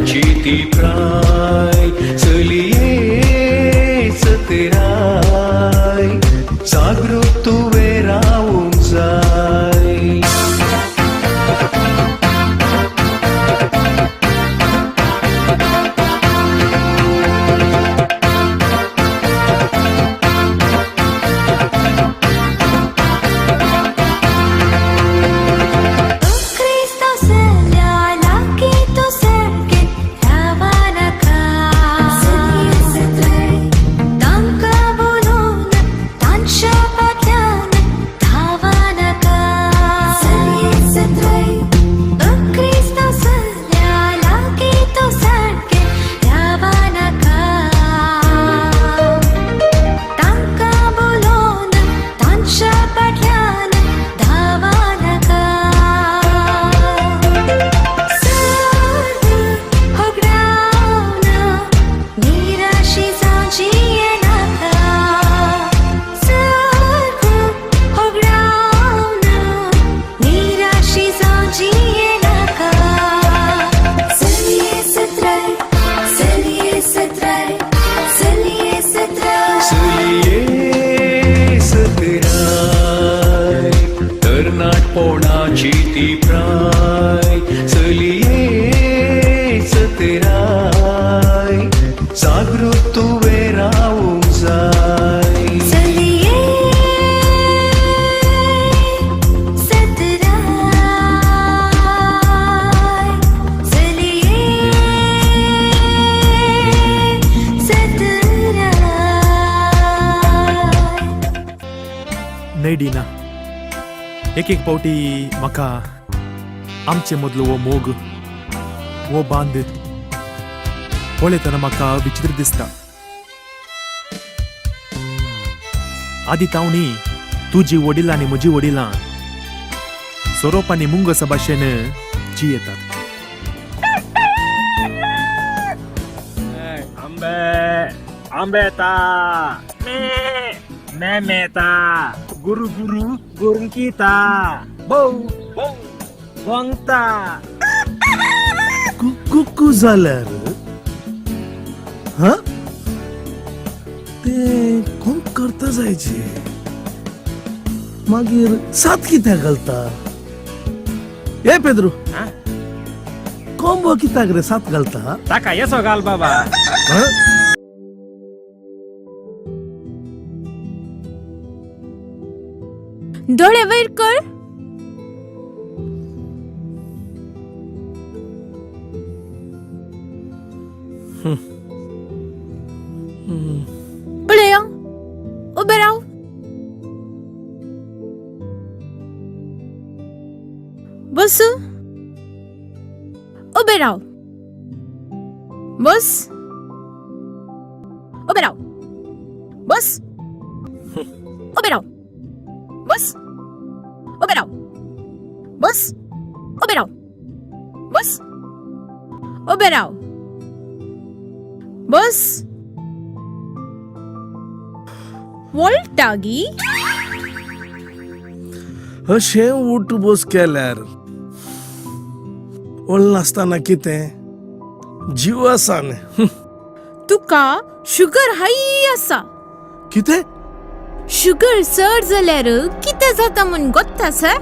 पोणाची ती प्राय चलिये सतराय जागृत तुवे रावून जाय पोणाची ती प्राय चलिये सतराय जागृत तुवे रावून जाय चलिये सतराय चलिये सतराय नाही डिना एक एक पावटी म्हाका आमचे मदलो वो मोग वो बांद पळयतना म्हाका विचित्र दिसता आदी तावणी तुजी वडिलां आनी म्हजी वडिलां सोरोप आनी मुंगस भाशेन जियेतात आंबे आंबेता मेमेता गुरु गुरु गुरुंकिता बौ वंगता कुकू जाल्यार हा ते कोण करता जायचे मागीर सात कित्याक घालता ए पेद्रू कोंबो कित्याक रे सात घालता ताका येसो घाल बाबा हा? डोळे वैर कर उडे या उभे राव बस उभे राव बस उभे राव बस उभे राव बस उभे राव बस उभे राव बस उभे राव बस वोल्टागी अशें उठ बस केल्यार ओळ नासतना कितें जीव आसा न्ही तुका शुगर हाय आसा कितें शुगर चड जाल्यार कितें जाता म्हूण गोत्ता सर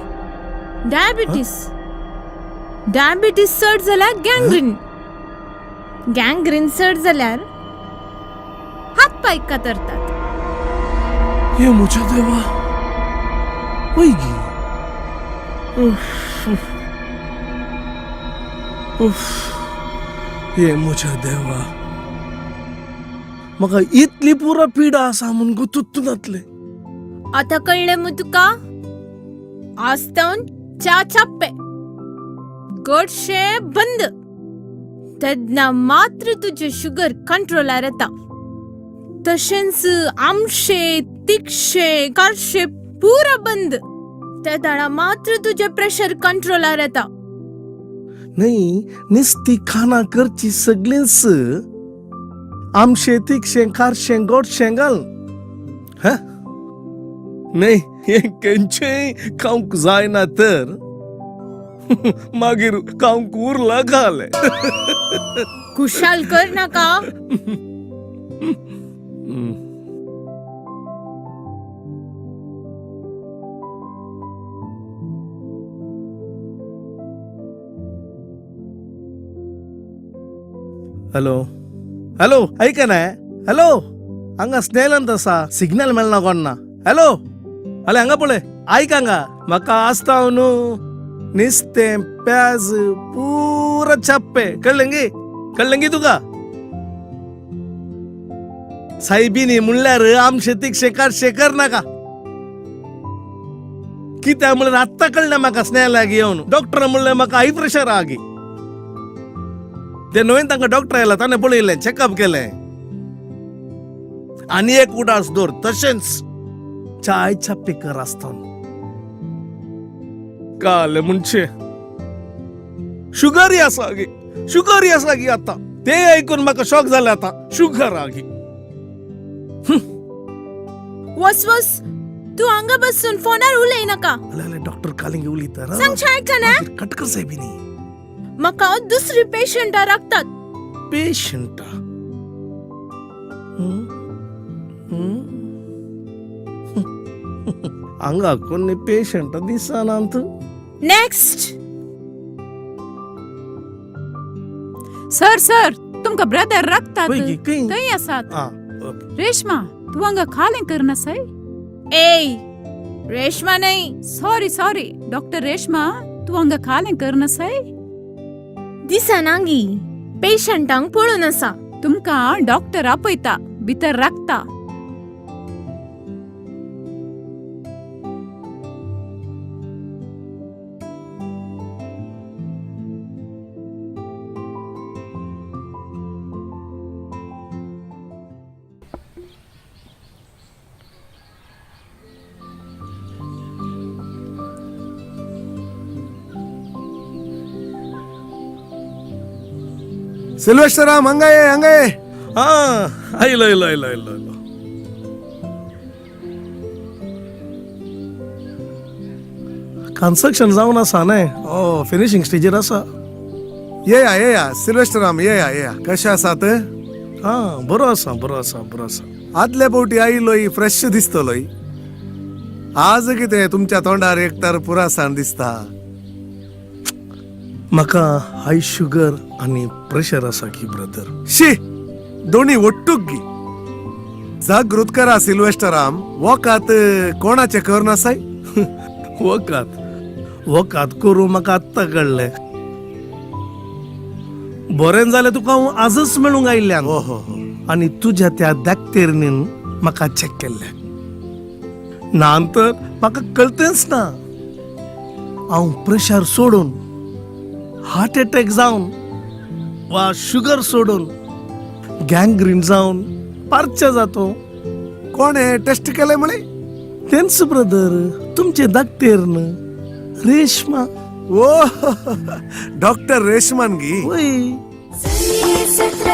डायबिटीस चड जाल्यार गँग्रीन चड जाल्यार हात पाय कातरतात हे म्हज्या देवा पळय गी हे म्हज्या देवा म्हाका इतली पुरा पिडा आसा म्हूण गुतूच नातले आता कळले मग तुका आज तावन च्या छाप्पे गोडशे बंद तेन्ना मात्र तुझे शुगर कंट्रोलार येता तशेंच आमशे तिखशे कारशे पुरा बंद त्या दाडा मात्र तुझे प्रेशर कंट्रोलार येता नाही निस्ती खाना करची सगळींच आमशे तिखशे कारशे गोडशे घाल हा नाही हे खंयचेय खावंक जायना तर मागीर कांक उरला खाले खुशाल कर नाका. हॅलो हॅलो ऐका ना हॅलो हांगा स्नेलन तसा सिग्नल मेळना कोणना हॅलो अले हांगा पळय ऐक हांगा म्हाका आसता हांव न्हू नुस्तें प्याज पुरा छाप्पे कळलें गी तुका सायबीनी म्हणल्यार आम शेतीक शेकर नाका कित्याक म्हणल्यार आत्ता कळ्ळें म्हाका स्नेहलाक येवन डॉक्टर म्हणलें म्हाका हाय प्रेशर आहा गी ते नवीन तांकां डॉक्टर आयला ताणें पळयलें चेकअप केलें आनी एक उडास दवर तशेंच चाय छाप्पे कर आसता काल म्हणचे शुगरी आसा गी आता ते ऐकून म्हाका शॉक जाले आता शुगर आगी वस तू हांगा बसून फोनार उलय नाका. डॉक्टर कालिंगे उलयता सांगचें आयका ना कटकर साहेबीनी म्हाका दुसरी पेशंटा राखतात. पेशंट हांगा कोणी पेशंट दिसनात. नेक्स्ट. सर तुमका ब्रदर राखतात पळय गी, खंय? थंय आसात. आ, रेशमा तू हांगा खालें करना सय. ए रेशमा नाही. सॉरी डॉक्टर रेशमा तू हांगा खालें करना सय. दिसनांगी पेशंटांक पळून आसा. तुमका डॉक्टर आपयता भितर राखता. सिल्वेस्टराम हंगा ये हा आयलो कन्स्ट्रक्शन जावन आसा न्हय फिनिशिंग स्टेजीर आसा. ये सिल्वेस्टराम ये कशें आसात हा बरो आसा आदले फावटी आयिल्लोय फ्रेश दिसतलोय आज कितें तुमच्या तोंडार एक तर पुरासाण दिसता. म्हाका हाय शुगर आनी प्रेशर आसा की ब्रदर. शी दोन्ही ओट्टूक गी जागृत करा सिल्वेस्टराम वकात कोणाचे करनासाय. वकात करूं म्हाका आत्ता कळ्ळें. बरें जालें तुका हांव आजच मेळूंक आयिल्ल्यान आनी तुज्या त्या दाक्तेरनीन म्हाका चॅक केल्लें नांतर म्हाका कळतेंच ना. हांव प्रेशर सोडून हार्ट अटॅक जावन वा शुगर सोडून गँग्रीन जावन पारचे जातो. कोणे टेस्ट केले म्हणे तेंच ब्रदर तुमचे दाक्तेरन रेशमा. ओ डॉक्टर रेशमान गी वय संगीत सत्र